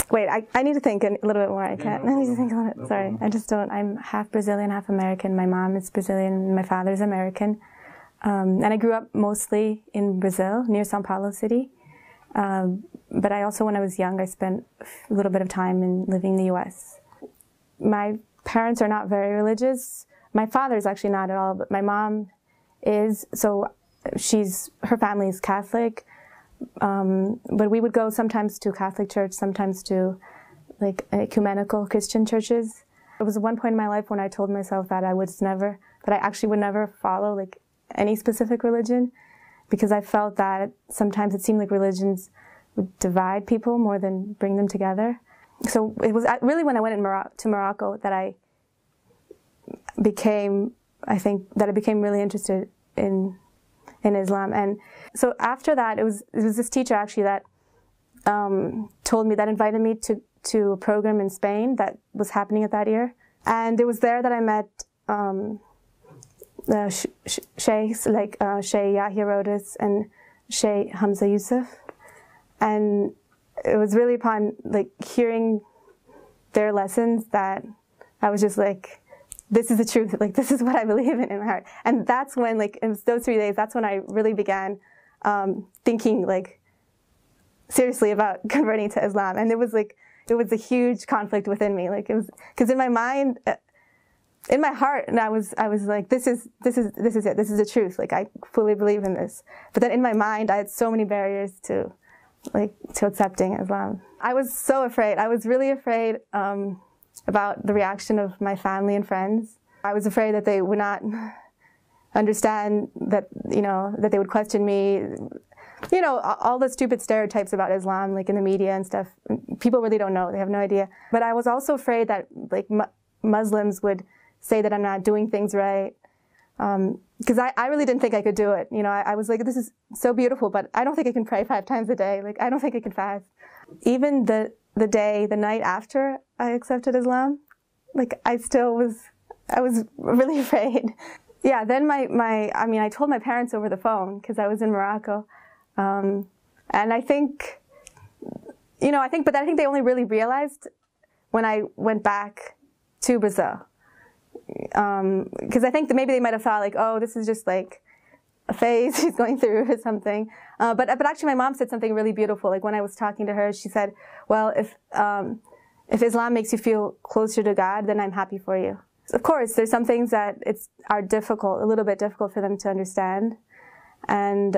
Wait, I need to think a little bit more. I can't. I need to think a little bit. Sorry, I just don't. I'm half Brazilian, half American. My mom is Brazilian, my father's American. And I grew up mostly in Brazil, near São Paulo city. But I also, when I was young, I spent a little bit of time living in the U.S. My parents are not very religious. My father's actually not at all, but my mom is. So her family is Catholic. But we would go sometimes to Catholic church, sometimes to like ecumenical Christian churches. It was one point in my life when I told myself that I actually would never follow like any specific religion, because I felt that sometimes it seemed like religions would divide people more than bring them together. So it was really when I went to Morocco that I became really interested in Islam. And so after that, it was this teacher actually that invited me to a program in Spain that was happening at that year. And it was there that I met sheikhs like Sheikh Yahya Rhodus and Sheikh Hamza Yusuf. And it was really upon like hearing their lessons that I was just like, this is the truth, like this is what I believe in my heart. And that's when, like, in those 3 days, that's when I really began thinking like seriously about converting to Islam. And it was a huge conflict within me, like it was, because in my mind, in my heart, and I was like, this is it, this is the truth, like I fully believe in this. But then in my mind, I had so many barriers to accepting Islam. I was so afraid. I was really afraid about the reaction of my family and friends. I was afraid that they would not understand, that that they would question me. All the stupid stereotypes about Islam, like in the media and stuff. People really don't know. They have no idea. But I was also afraid that like Muslims would say that I'm not doing things right. Because I really didn't think I could do it. I was like, this is so beautiful, but I don't think I can pray 5 times a day. Like, I don't think I can fast. Even the night after I accepted Islam, like I was really afraid. Yeah, then I told my parents over the phone because I was in Morocco. And I think they only really realized when I went back to Brazil. Because I think that maybe they might have thought like, oh, this is just like a phase he's going through or something. But actually my mom said something really beautiful. Like when I was talking to her, she said, well, if Islam makes you feel closer to God, then I'm happy for you. Of course, there's some things that are difficult, a little bit difficult for them to understand. And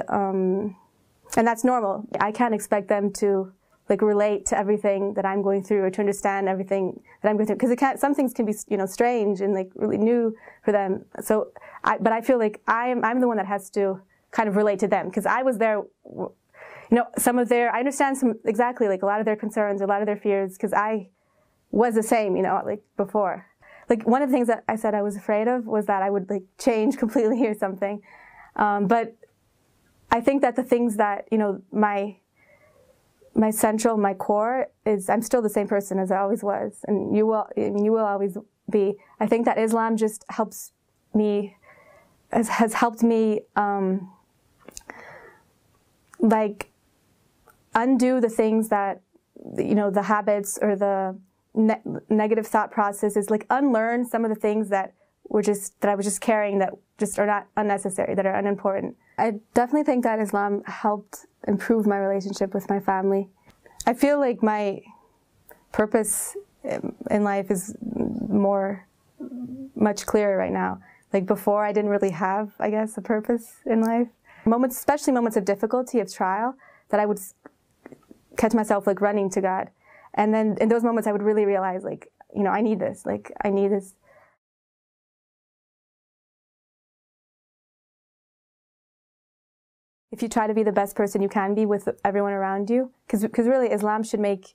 that's normal. I can't expect them to like relate to everything that I'm going through or to understand everything that I'm going through, because some things can be strange and like really new for them. So, but I feel like I'm the one that has to kind of relate to them, because I was there. I understand exactly like a lot of their concerns, a lot of their fears, because I was the same, like before. Like one of the things that I said I was afraid of was that I would like change completely or something. But I think that the things that my core is, I'm still the same person as I always was, and you will always be. I think that Islam just helps me, has helped me, like undo the things that, the habits or the negative thought processes, like unlearn some of the things that I was just carrying that just are not unnecessary, that are unimportant. I definitely think that Islam helped improve my relationship with my family. I feel like my purpose in life is much clearer right now. Like before, I didn't really have, I guess, a purpose in life. Especially moments of difficulty, of trial, that I would catch myself like running to God. And then in those moments, I would really realize like, I need this, like I need this. If you try to be the best person you can be with everyone around you, because really Islam should make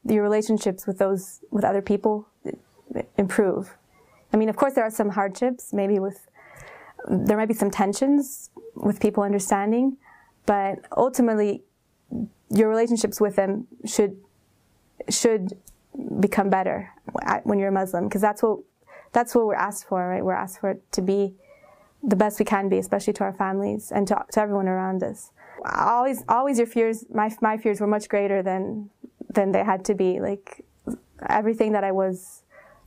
your relationships with other people improve. I mean, of course there are some hardships, there might be some tensions with people understanding, but ultimately your relationships with them should become better when you're a Muslim, because that's what we're asked for, right? We're asked for it to be the best we can be, especially to our families and to everyone around us. Always your fears, my fears were much greater than then they had to be. Like, everything that I was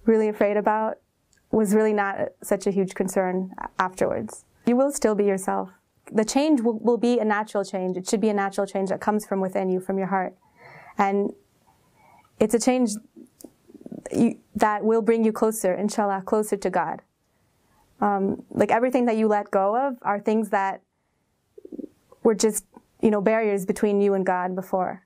really afraid about was really not such a huge concern afterwards. You will still be yourself. The change will be a natural change. It should be a natural change that comes from within you, from your heart. And it's a change that will bring you closer, inshallah, closer to God. Like, everything that you let go of are things that were just, barriers between you and God before.